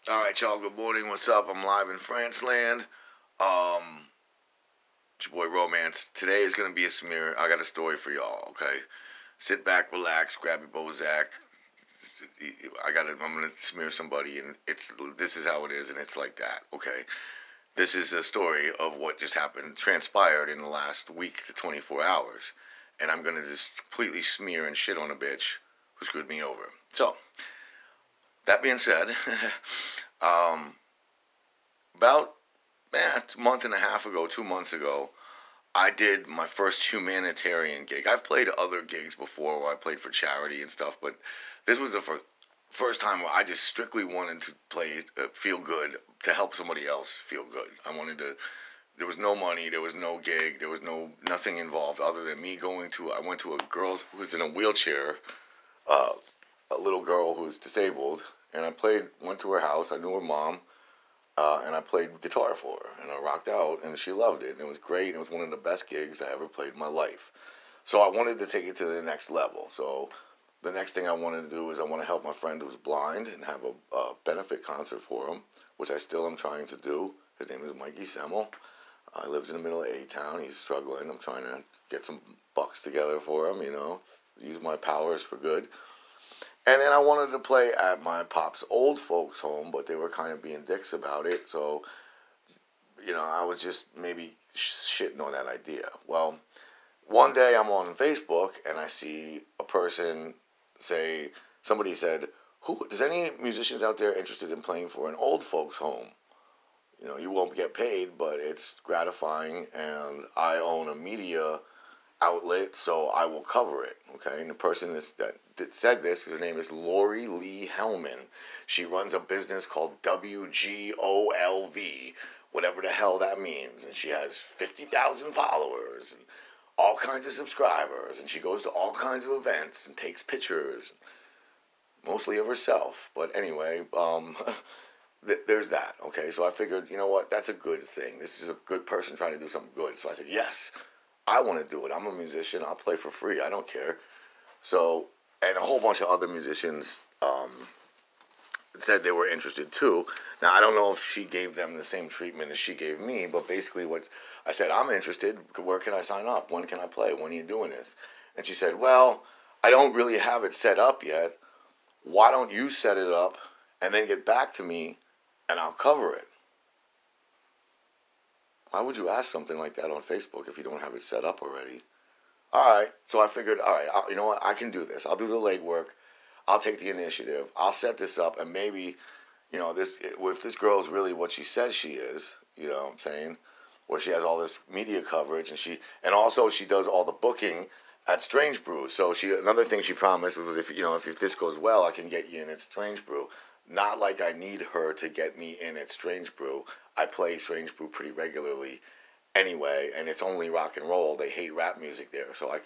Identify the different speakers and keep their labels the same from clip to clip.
Speaker 1: All right, y'all. Good morning. What's up? I'm live in France land. It's your boy Romance. Today is gonna be a smear. I got a story for y'all. Okay, sit back, relax, grab your Bozak. I'm gonna smear somebody, and this is how it is, and it's like that. Okay, this is a story of what just happened, transpired in the last week to 24 hours, and I'm gonna just completely smear and shit on a bitch who screwed me over. So, that being said, about a month and a half ago, 2 months ago, I did my first humanitarian gig. I've played other gigs before where I played for charity and stuff, but this was the first time where I just strictly wanted to play, feel good, to help somebody else feel good. There was no money, there was no gig, there was nothing involved other than me I went to a girl who was in a wheelchair, uh, a little girl who was disabled, and went to her house. I knew her mom. And I played guitar for her, and I rocked out, and she loved it, and it was great. It was one of the best gigs I ever played in my life. So I wanted to take it to the next level. So the next thing I wanted to do is I want to help my friend who's blind and have a benefit concert for him, which I still am trying to do. His name is Mgtow. He lives in the middle of A-Town. He's struggling. I'm trying to get some bucks together for him, use my powers for good. And then I wanted to play at my pop's old folks' home, but they were kind of being dicks about it. So, I was just maybe shitting on that idea. Well, one day I'm on Facebook and I see a person somebody said, "Does any musicians out there interested in playing for an old folks' home? You won't get paid, but it's gratifying, and I own a media outlet, so I will cover it." Okay, and the person that said this, her name is Lori Lee Hellman. She runs a business called WGOLV, whatever the hell that means, and she has 50,000 followers and all kinds of subscribers, and she goes to all kinds of events and takes pictures, mostly of herself. But anyway, there's that. Okay, so I figured, you know what, that's a good thing. This is a good person trying to do something good. So I said, yes, I want to do it. I'm a musician. I'll play for free. I don't care. So, and a whole bunch of other musicians said they were interested too. Now, I don't know if she gave them the same treatment as she gave me, but basically what I said, I'm interested. Where can I sign up? When can I play? When are you doing this? And she said, well, I don't really have it set up yet. Why don't you set it up and then get back to me and I'll cover it? Why would you ask something like that on Facebook if you don't have it set up already? All right, so I figured, all right, you know what, I can do this. I'll do the legwork. I'll take the initiative. I'll set this up, and maybe, if this girl is really what she says she is, you know what I'm saying, where she has all this media coverage, and also she does all the booking at Strange Brew. So another thing she promised was if this goes well, I can get you in at Strange Brew. Not like I need her to get me in at Strange Brew. I play Strange Brew pretty regularly anyway, and it's only rock and roll. They hate rap music there, so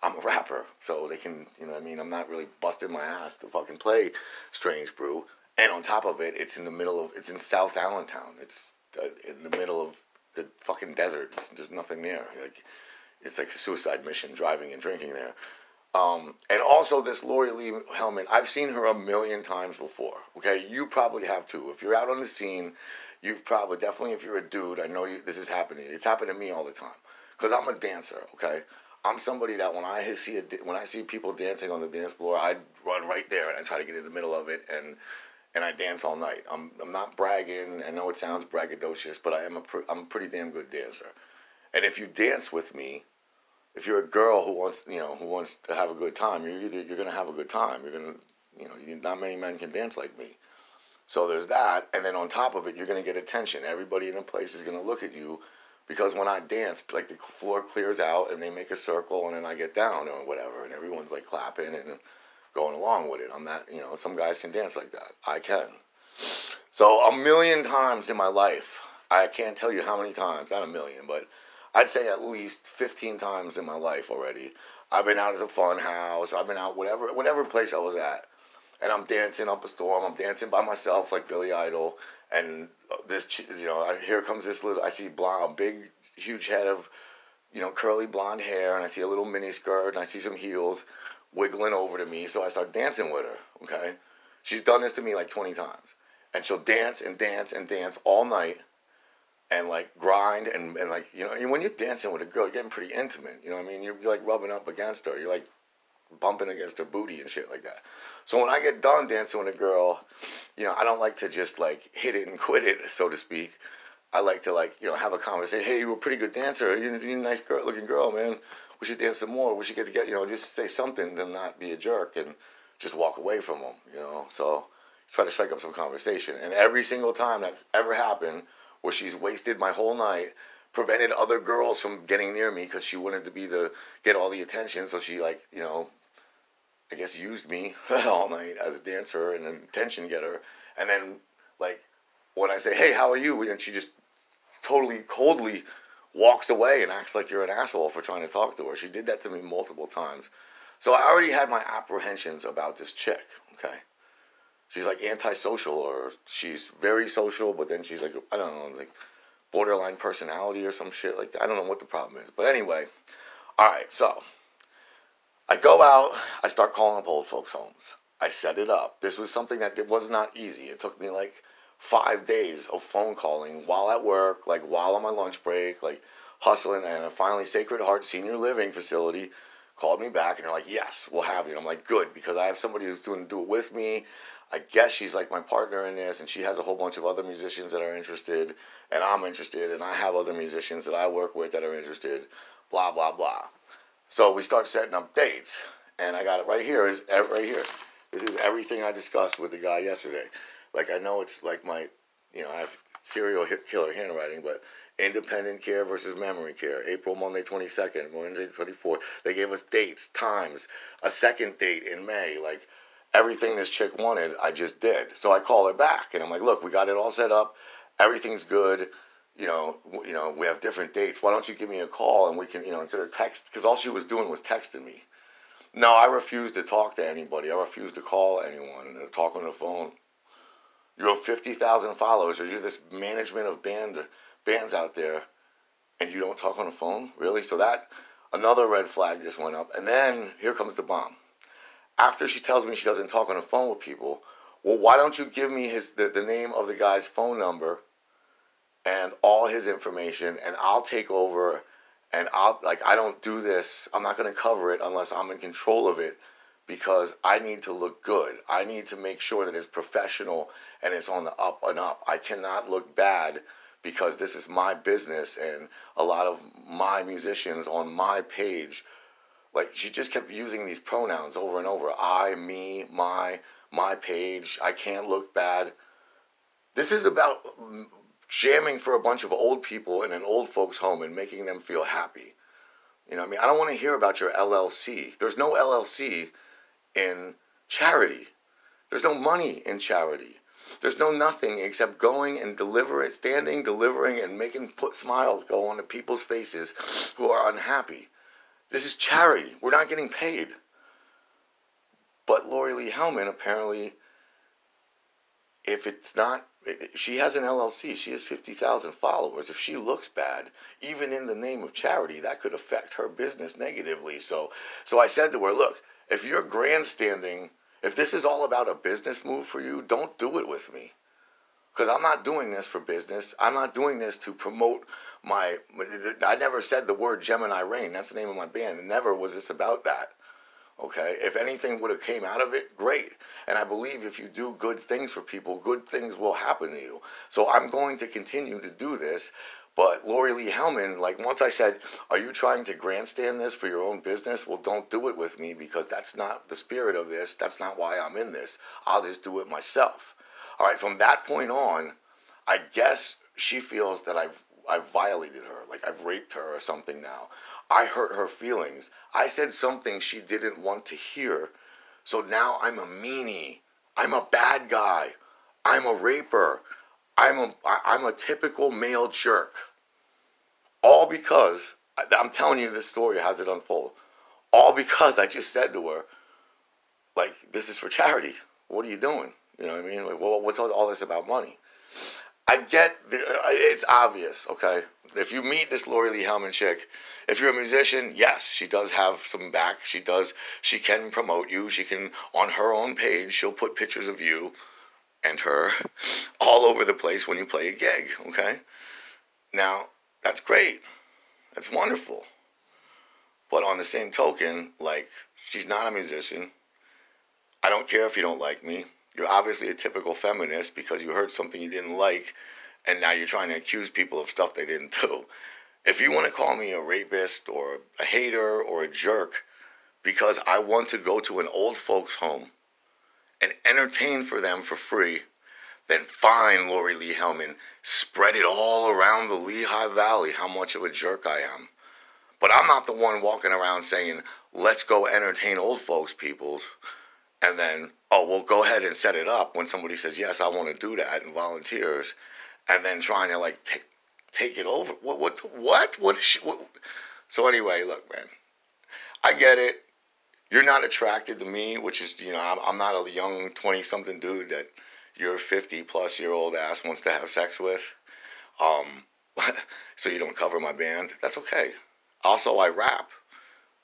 Speaker 1: I'm a rapper, so they can, I'm not really busting my ass to fucking play Strange Brew. And on top of it, it's in South Allentown. It's in the middle of the fucking desert. There's nothing there. It's like a suicide mission, driving and drinking there. And also this Lori Lee Hellman, I've seen her a million times before. Okay, you probably have too. If you're out on the scene, definitely if you're a dude, I know this is happening. It's happened to me all the time because I'm a dancer. Okay, I'm somebody that when I see people dancing on the dance floor, I run right there and I try to get in the middle of it and I dance all night. I'm not bragging. I know it sounds braggadocious, but I'm a pretty damn good dancer. And if you dance with me, if you're a girl who wants to have a good time, you're gonna have a good time. Not many men can dance like me. So there's that, and then on top of it, you're gonna get attention. Everybody in the place is gonna look at you, because when I dance, like the floor clears out and they make a circle, and then I get down or whatever, and everyone's like clapping and going along with it. I'm not, some guys can dance like that. I can. So a million times in my life, I can't tell you how many times, not a million, but I'd say at least 15 times in my life already. I've been out at the fun house. I've been out whatever place I was at. And I'm dancing up a storm. I'm dancing by myself like Billy Idol. And here comes this I see a big, huge head of, curly blonde hair. And I see a little mini skirt. And I see some heels wiggling over to me. So I start dancing with her, okay? She's done this to me like 20 times. and she'll dance and dance and dance all night, and like grind and like, you know, when you're dancing with a girl, you're getting pretty intimate. You know what I mean? You're like rubbing up against her. You're like bumping against her booty and shit like that. So when I get done dancing with a girl, you know, I don't like to just like hit it and quit it, so to speak. I like to, like, you know, have a conversation. Hey, you're a pretty good dancer. You're a nice looking girl, man. We should dance some more. We should get, you know, just say something and not be a jerk and just walk away from them, you know. So try to strike up some conversation. And every single time that's ever happened where she's wasted my whole night, prevented other girls from getting near me because she wanted to get all the attention. So she, like, you know, I guess used me all night as a dancer and an attention getter. And then, like, when I say, hey, how are you? And she just totally coldly walks away and acts like you're an asshole for trying to talk to her. She did that to me multiple times. So I already had my apprehensions about this chick, okay? She's like antisocial, or she's very social, but then she's like, I don't know, like borderline personality or some shit like that. I don't know what the problem is. But anyway, all right, so I go out, I start calling up old folks' homes. I set it up. This was something that it was not easy. It took me like 5 days of phone calling while at work, like while on my lunch break, like hustling. And finally, Sacred Heart Senior Living Facility called me back, and they're like, yes, we'll have you. And I'm like, good, because I have somebody who's going to do it with me. I guess she's like my partner in this, and she has a whole bunch of other musicians that are interested, and I'm interested, and I have other musicians that I work with that are interested, blah, blah, blah. So we start setting up dates, and I got it right here. Right here. This is everything I discussed with the guy yesterday. Like, I know it's like my, you know, I have serial killer handwriting, but independent care versus memory care, April, Monday 22nd, Wednesday 24th. They gave us dates, times, a second date in May. Like, everything this chick wanted, I just did. So I call her back, and I'm like, look, we got it all set up. Everything's good. You know, we have different dates. Why don't you give me a call, and we can, you know, instead of text, because all she was doing was texting me. No, I refuse to talk to anybody. I refuse to call anyone and talk on the phone. You have 50,000 followers, or you're this management of bands out there, and you don't talk on the phone? Really? So that, another red flag just went up. And then here comes the bomb. After she tells me she doesn't talk on the phone with people, well, why don't you give me the name of the guy's phone number and all his information, and I'll take over, and I don't do this. I'm not going to cover it unless I'm in control of it, because I need to look good. I need to make sure that it's professional and it's on the up and up. I cannot look bad, because this is my business, and a lot of my musicians on my page, like, she just kept using these pronouns over and over. I, me, my page. I can't look bad. This is about jamming for a bunch of old people in an old folks' home and making them feel happy. You know what I mean? I don't want to hear about your LLC. There's no LLC in charity. There's no money in charity. There's no nothing except going and delivering, and making smiles go on to people's faces who are unhappy. This is charity. We're not getting paid. But Lori Lee Hellman, apparently, if it's not, she has an LLC. She has 50,000 followers. If she looks bad, even in the name of charity, that could affect her business negatively. So I said to her, look, if you're grandstanding, if this is all about a business move for you, don't do it with me. Because I'm not doing this for business. I'm not doing this to promote I never said the word Gemini Rain. That's the name of my band. Never was this about that. Okay? If anything would have came out of it, great. And I believe if you do good things for people, good things will happen to you. So I'm going to continue to do this. But Lori Lee Hellman, like, once I said, are you trying to grandstand this for your own business? Well, don't do it with me, because that's not the spirit of this. That's not why I'm in this. I'll just do it myself. All right, from that point on, I guess she feels that I've violated her, like I've raped her or something now. I hurt her feelings. I said something she didn't want to hear. So now I'm a meanie. I'm a bad guy. I'm a raper. I'm a typical male jerk. All because, I'm telling you this story as it unfolds, all because I just said to her, like, this is for charity. What are you doing? You know what I mean? Like, well, what's all this about money? I get, it's obvious, okay? If you meet this Lori Lee Hellman chick, if you're a musician, yes, she does have some back. She can promote you. She can, on her own page, she'll put pictures of you, and her all over the place when you play a gig, okay? Now, that's great. That's wonderful. But on the same token, like, she's not a musician. I don't care if you don't like me. You're obviously a typical feminist because you heard something you didn't like, and now you're trying to accuse people of stuff they didn't do. If you want to call me a rapist or a hater or a jerk because I want to go to an old folks' home and entertain for them for free, then fine, Lori Lee Hellman, spread it all around the Lehigh Valley how much of a jerk I am. But I'm not the one walking around saying, let's go entertain old folks' peoples, and then, oh, well, go ahead and set it up when somebody says, yes, I want to do that, and volunteers, and then trying to, like, take it over. What? So anyway, look, man, I get it. You're not attracted to me, which is, I'm not a young 20-something dude that your 50-plus-year-old ass wants to have sex with. So you don't cover my band. That's okay. Also, I rap,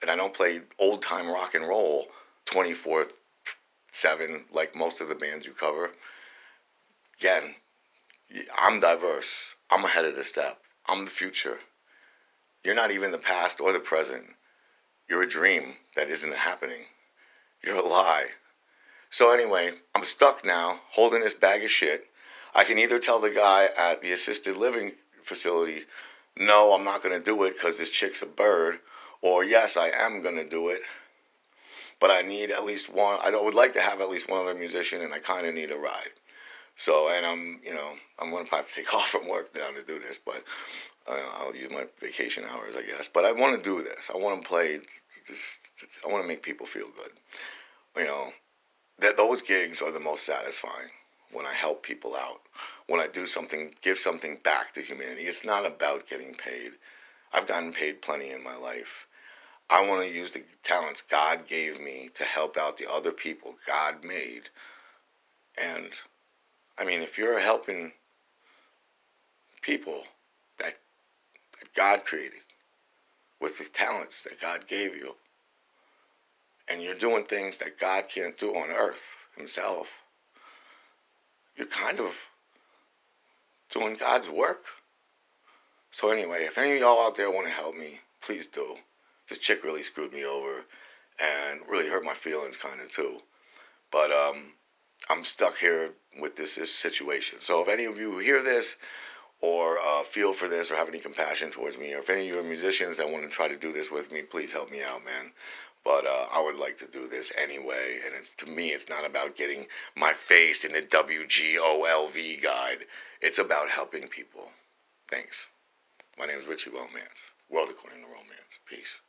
Speaker 1: and I don't play old-time rock and roll 24/7 like most of the bands you cover. Again, I'm diverse. I'm ahead of the step. I'm the future. You're not even the past or the present. You're a dream that isn't happening. You're a lie. So anyway, I'm stuck now, holding this bag of shit. I can either tell the guy at the assisted living facility, no, I'm not going to do it because this chick's a bird, or yes, I am going to do it, but I need at least one. I would like to have at least one other musician, and I kind of need a ride. So, and I'm going to have to take off from work now to do this, but I'll use my vacation hours, I guess. But I want to do this. I want to play. I want to make people feel good. That those gigs are the most satisfying when I help people out. When I do something, give something back to humanity. It's not about getting paid. I've gotten paid plenty in my life. I want to use the talents God gave me to help out the other people God made. And, I mean, if you're helping people that God created with the talents that God gave you, and you're doing things that God can't do on earth himself, you're kind of doing God's work. So anyway, if any of y'all out there want to help me, please do. This chick really screwed me over and really hurt my feelings kind of too. But I'm stuck here with this situation. So if any of you hear this or feel for this or have any compassion towards me, or if any of you are musicians that want to try to do this with me, please help me out, man. But I would like to do this anyway, and to me, it's not about getting my face in the WGOLV guide. It's about helping people. Thanks. My name is Richie Romantz. World According to Romance. Peace.